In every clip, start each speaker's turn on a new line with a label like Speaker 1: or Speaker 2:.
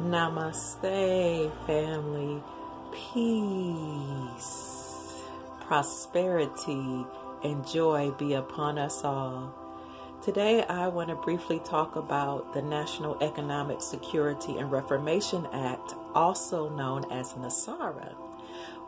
Speaker 1: Namaste, family. Peace, prosperity, and joy be upon us all. Today, I want to briefly talk about the National Economic Security and Reformation Act, also known as NESARA.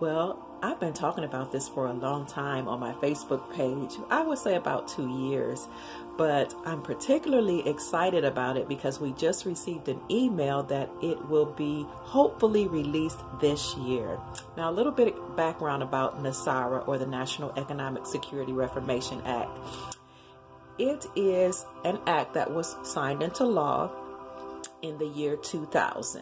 Speaker 1: Well, I've been talking about this for a long time on my Facebook page. I would say about 2 years, but I'm particularly excited about it because we just received an email that it will be hopefully released this year. Now, a little bit of background about NESARA, or the National Economic Security Reformation Act. It is an act that was signed into law in the year 2000.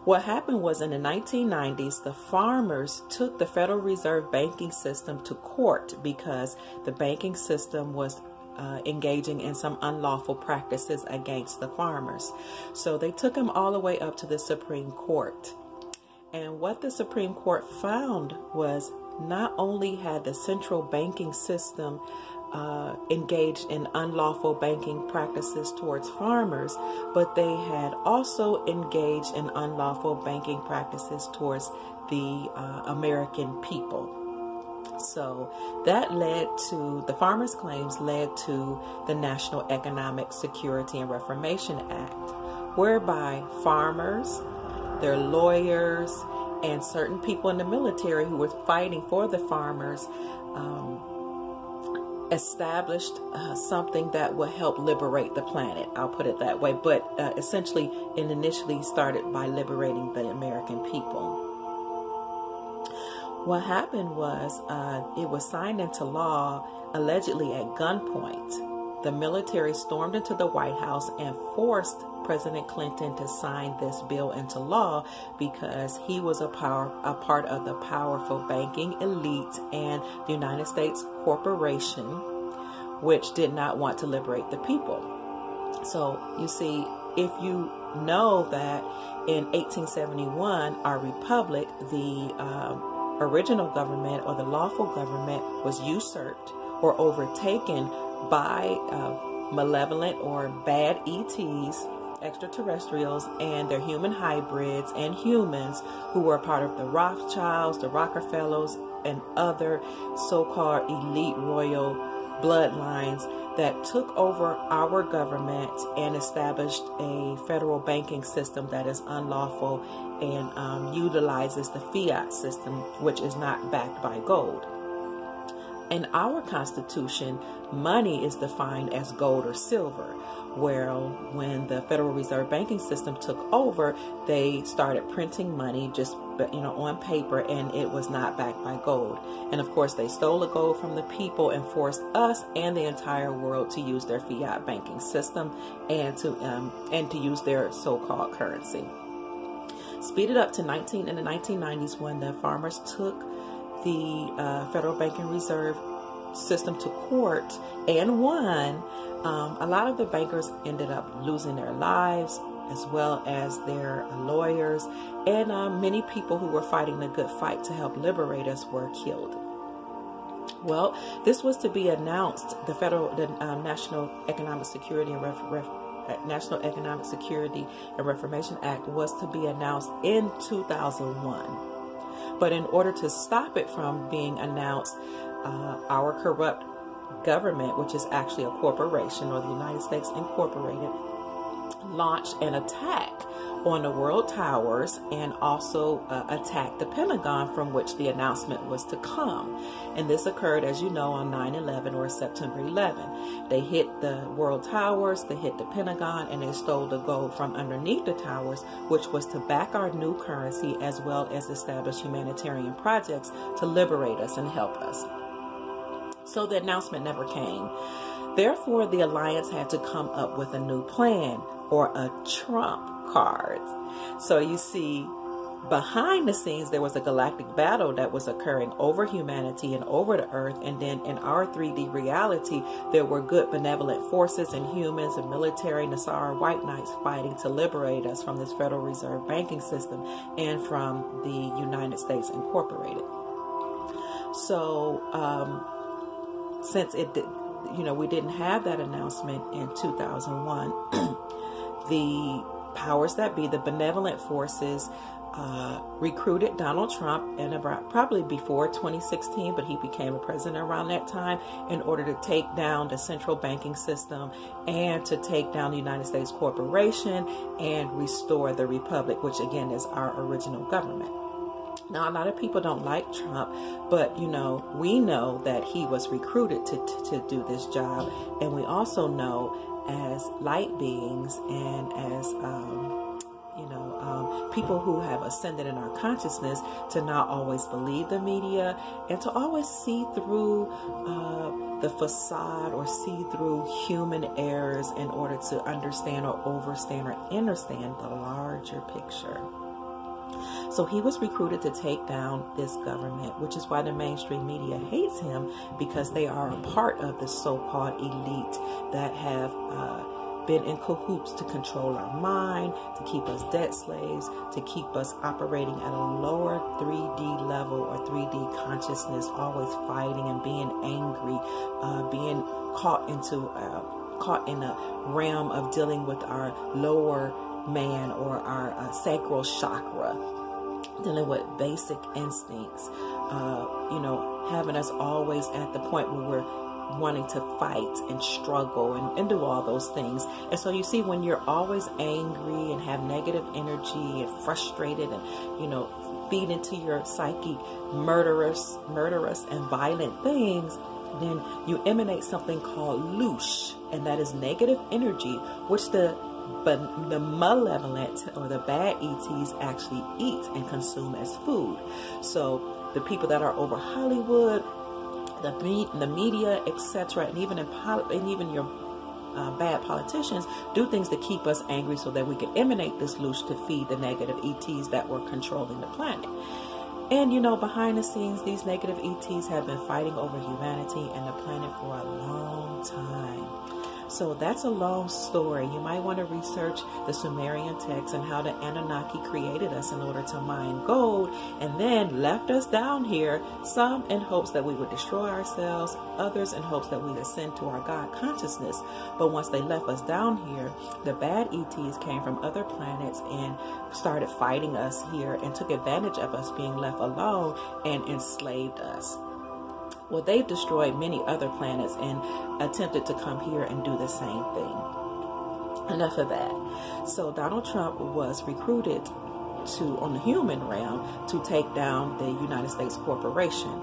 Speaker 1: What happened was, in the 1990s, the farmers took the Federal Reserve banking system to court because the banking system was engaging in some unlawful practices against the farmers. So they took them all the way up to the Supreme Court. And what the Supreme Court found was, not only had the central banking system engaged in unlawful banking practices towards farmers, but they had also engaged in unlawful banking practices towards the American people. So that led to, the farmers' claims led to the National Economic Security and Reformation Act, whereby farmers, their lawyers, and certain people in the military who were fighting for the farmers established something that would help liberate the planet. I'll put it that way. But essentially, it initially started by liberating the American people. What happened was, it was signed into law allegedly at gunpoint. The military stormed into the White House and forced President Clinton to sign this bill into law because he was a part of the powerful banking elite and the United States corporation, which did not want to liberate the people. So you see, if you know that in 1871, our republic, the original government, or the lawful government, was usurped or overtaken by malevolent or bad ETs, extraterrestrials, and their human hybrids and humans who were part of the Rothschilds, the Rockefellers, and other so-called elite royal bloodlines that took over our government and established a federal banking system that is unlawful and utilizes the fiat system, which is not backed by gold. In our Constitution, money is defined as gold or silver. Well, when the Federal Reserve banking system took over, they started printing money just, on paper, and it was not backed by gold. And of course, they stole the gold from the people and forced us and the entire world to use their fiat banking system and to use their so-called currency. Speeded up to in the 1990s, when the farmers took the Federal Banking Reserve system to court and won. A lot of the bankers ended up losing their lives, as well as their lawyers, and many people who were fighting the good fight to help liberate us were killed. Well, this was to be announced. The National Economic Security and Reformation Act was to be announced in 2001. But in order to stop it from being announced, our corrupt government, which is actually a corporation, or the United States Incorporated, launched an attack on the World Towers and also attacked the Pentagon, from which the announcement was to come. And this occurred, as you know, on 9/11 or September 11. They hit the World Towers, they hit the Pentagon, and they stole the gold from underneath the towers, which was to back our new currency, as well as establish humanitarian projects to liberate us and help us. So the announcement never came. Therefore, the alliance had to come up with a new plan, or a trump card. So you see, behind the scenes, there was a galactic battle that was occurring over humanity and over the earth. And then in our 3D reality, there were good benevolent forces and humans and military NESARA white knights fighting to liberate us from this Federal Reserve banking system and from the United States Incorporated. So since it did, we didn't have that announcement in 2001, the powers that be, the benevolent forces, recruited Donald Trump in about probably before 2016, but he became a president around that time, in order to take down the central banking system and to take down the United States corporation and restore the republic, which again is our original government. Now, a lot of people don't like Trump, but we know that he was recruited to do this job, and we also know as light beings and as people who have ascended in our consciousness, to not always believe the media and to always see through the facade or see through human errors in order to understand or understand the larger picture. So he was recruited to take down this government, which is why the mainstream media hates him, because they are a part of the so-called elite that have been in cahoots to control our mind, to keep us debt slaves, to keep us operating at a lower 3D level or 3D consciousness, always fighting and being angry, being caught in a realm of dealing with our lower man or our sacral chakra, dealing with basic instincts, having us always at the point where we're wanting to fight and struggle and do all those things. And so you see, when you're always angry and have negative energy and frustrated and feed into your psyche murderous and violent things, then you emanate something called loosh, and that is negative energy, which the malevolent or the bad ETs actually eat and consume as food. So the people that are over Hollywood, the media, etc., and even your bad politicians do things to keep us angry so that we can emanate this loosh to feed the negative ETs that were controlling the planet. And behind the scenes, these negative ETs have been fighting over humanity and the planet for a long time. So that's a long story. You might want to research the Sumerian text and how the Anunnaki created us in order to mine gold, and then left us down here, some in hopes that we would destroy ourselves, others in hopes that we'd ascend to our God consciousness. But once they left us down here, the bad ETs came from other planets and started fighting us here and took advantage of us being left alone and enslaved us. Well, they've destroyed many other planets and attempted to come here and do the same thing. Enough of that. So Donald Trump was recruited on the human realm to take down the United States corporation.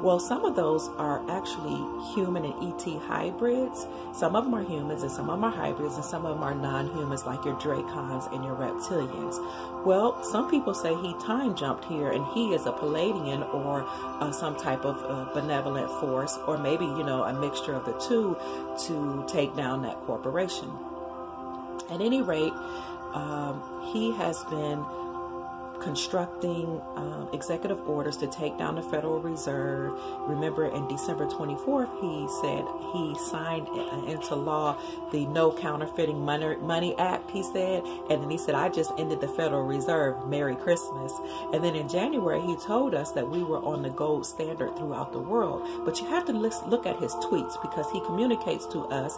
Speaker 1: Well, some of those are actually human and ET hybrids. Some of them are humans and some of them are hybrids, and some of them are non-humans, like your Dracons and your reptilians. Well, some people say he time jumped here and he is a Palladian or some type of benevolent force, or maybe, a mixture of the two to take down that corporation. At any rate, he has been constructing executive orders to take down the Federal Reserve. Remember, in December 24th, he said he signed into law the No Counterfeiting Money Act, he said. And then he said, I just ended the Federal Reserve. Merry Christmas. And then in January, he told us that we were on the gold standard throughout the world. But you have to look at his tweets, because he communicates to us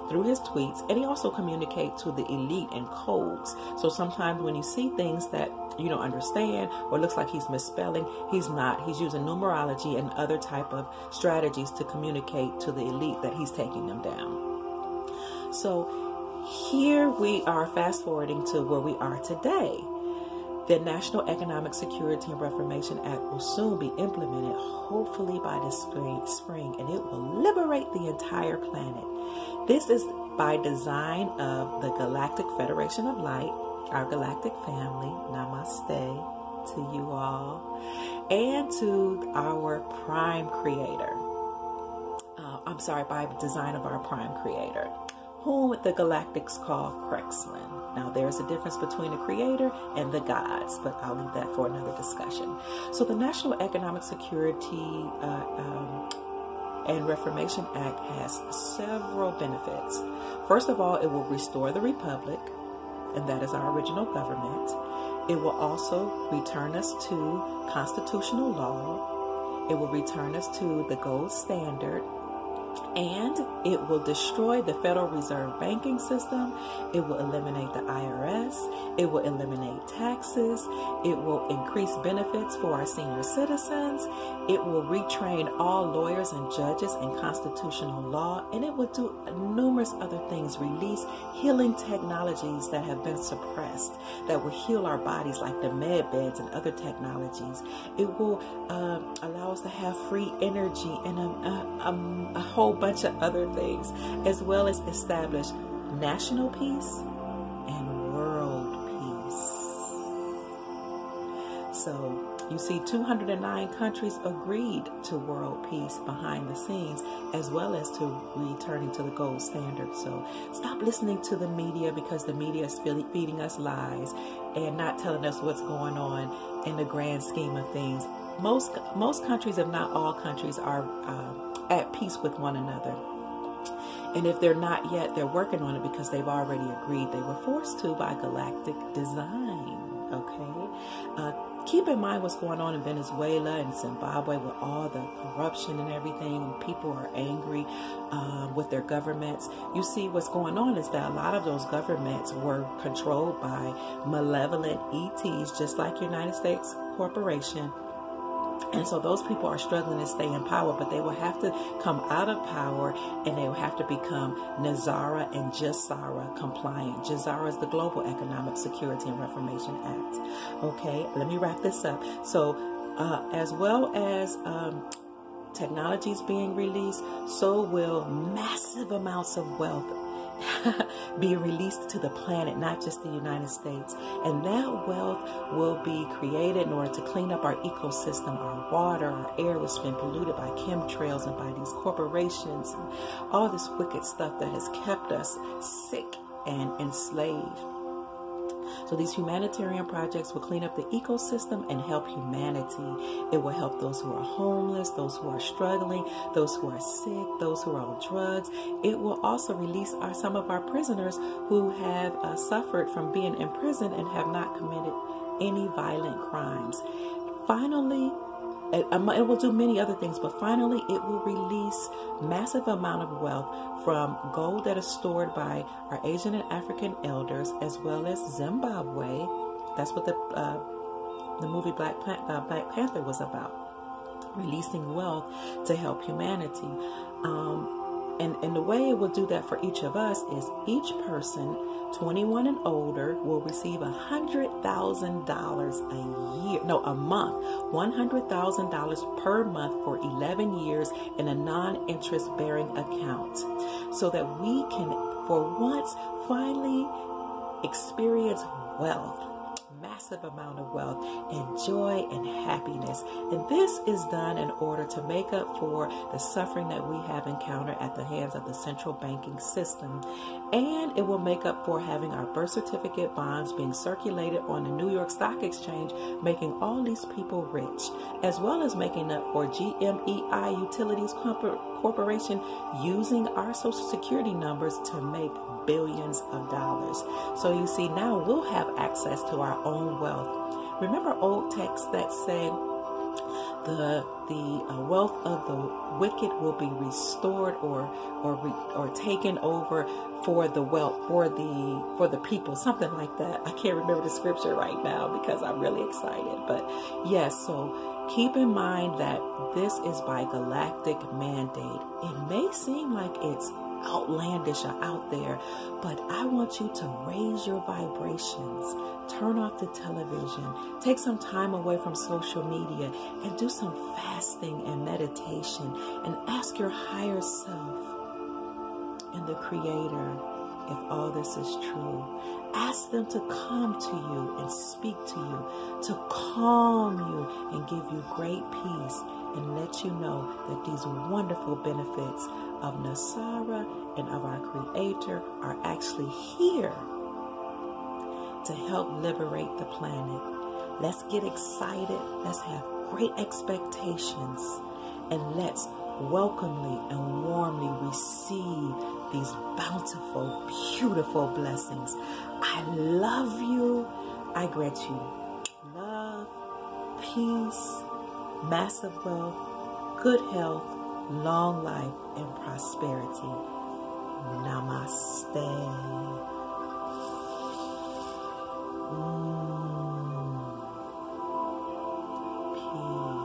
Speaker 1: through his tweets, and he also communicates to the elite in codes. So sometimes when you see things that you don't understand or looks like he's misspelling, he's not. He's using numerology and other type of strategies to communicate to the elite that he's taking them down. So here we are, fast forwarding to where we are today. The National Economic Security and Reformation Act will soon be implemented, hopefully by the spring, and it will liberate the entire planet. This is by design of the Galactic Federation of Light, our galactic family. Namaste to you all, and to our prime creator. By design of our prime creator, whom the galactics call Crexlin. Now, there's a difference between the creator and the gods, but I'll leave that for another discussion. So the National Economic Security and Reformation Act has several benefits. First of all, it will restore the Republic, and that is our original government. It will also return us to constitutional law. It will return us to the gold standard. And it will destroy the Federal Reserve banking system. It will eliminate the IRS. It will eliminate taxes. It will increase benefits for our senior citizens. It will retrain all lawyers and judges in constitutional law. And it will do numerous other things, release healing technologies that have been suppressed, that will heal our bodies, like the med beds and other technologies. It will allow us to have free energy and a whole bunch of other things, as well as establish national peace and world peace. So you see, 209 countries agreed to world peace behind the scenes, as well as to returning to the gold standard. So stop listening to the media, because the media is feeding us lies and not telling us what's going on in the grand scheme of things. Most countries, if not all countries, are at peace with one another. And if they're not yet, they're working on it, because they've already agreed. They were forced to by galactic design. Okay? Keep in mind what's going on in Venezuela and Zimbabwe with all the corruption and everything, and people are angry with their governments. You see, what's going on is that a lot of those governments were controlled by malevolent ETs, just like United States Corporation. And so those people are struggling to stay in power, but they will have to come out of power, and they will have to become NESARA and NESARA compliant. NESARA is the Global Economic Security and Reformation Act. Okay, let me wrap this up. So as well as technologies being released, so will massive amounts of wealth be released to the planet, not just the United States. And that wealth will be created in order to clean up our ecosystem, our water, our air, which has been polluted by chemtrails and by these corporations and all this wicked stuff that has kept us sick and enslaved. So these humanitarian projects will clean up the ecosystem and help humanity. It will help those who are homeless, those who are struggling, those who are sick, those who are on drugs. It will also release some of our prisoners who have suffered from being in prison and have not committed any violent crimes. Finally, it will do many other things, but finally it will release massive amount of wealth from gold that is stored by our Asian and African elders, as well as Zimbabwe. That's what the movie Black Panther was about, releasing wealth to help humanity. And the way it will do that for each of us is each person 21 and older will receive $100,000 a month, $100,000 per month for 11 years in a non-interest bearing account, so that we can, for once, finally experience wealth. Massive amount of wealth and joy and happiness. And this is done in order to make up for the suffering that we have encountered at the hands of the central banking system. And it will make up for having our birth certificate bonds being circulated on the New York Stock Exchange, making all these people rich, as well as making up for GMEI Utilities Corporation using our social security numbers to make billions of dollars. So you see, now we'll have access to our own wealth. Remember old texts that say the wealth of the wicked will be restored or taken over for the wealth for the people, something like that. I can't remember the scripture right now because I'm really excited, but yes. So keep in mind that this is by galactic mandate. It may seem like it's outlandish or out there, but I want you to raise your vibrations, turn off the television, take some time away from social media, and do some fasting and meditation, and ask your higher self and the Creator if all this is true. Ask them to come to you and speak to you, to calm you and give you great peace, and let you know that these wonderful benefits of NESARA and of our Creator are actually here to help liberate the planet. Let's get excited. Let's have great expectations, and let's welcomely and warmly receive these bountiful, beautiful blessings. I love you. I grant you love, peace, massive wealth, good health, long life, and prosperity. Namaste. Peace.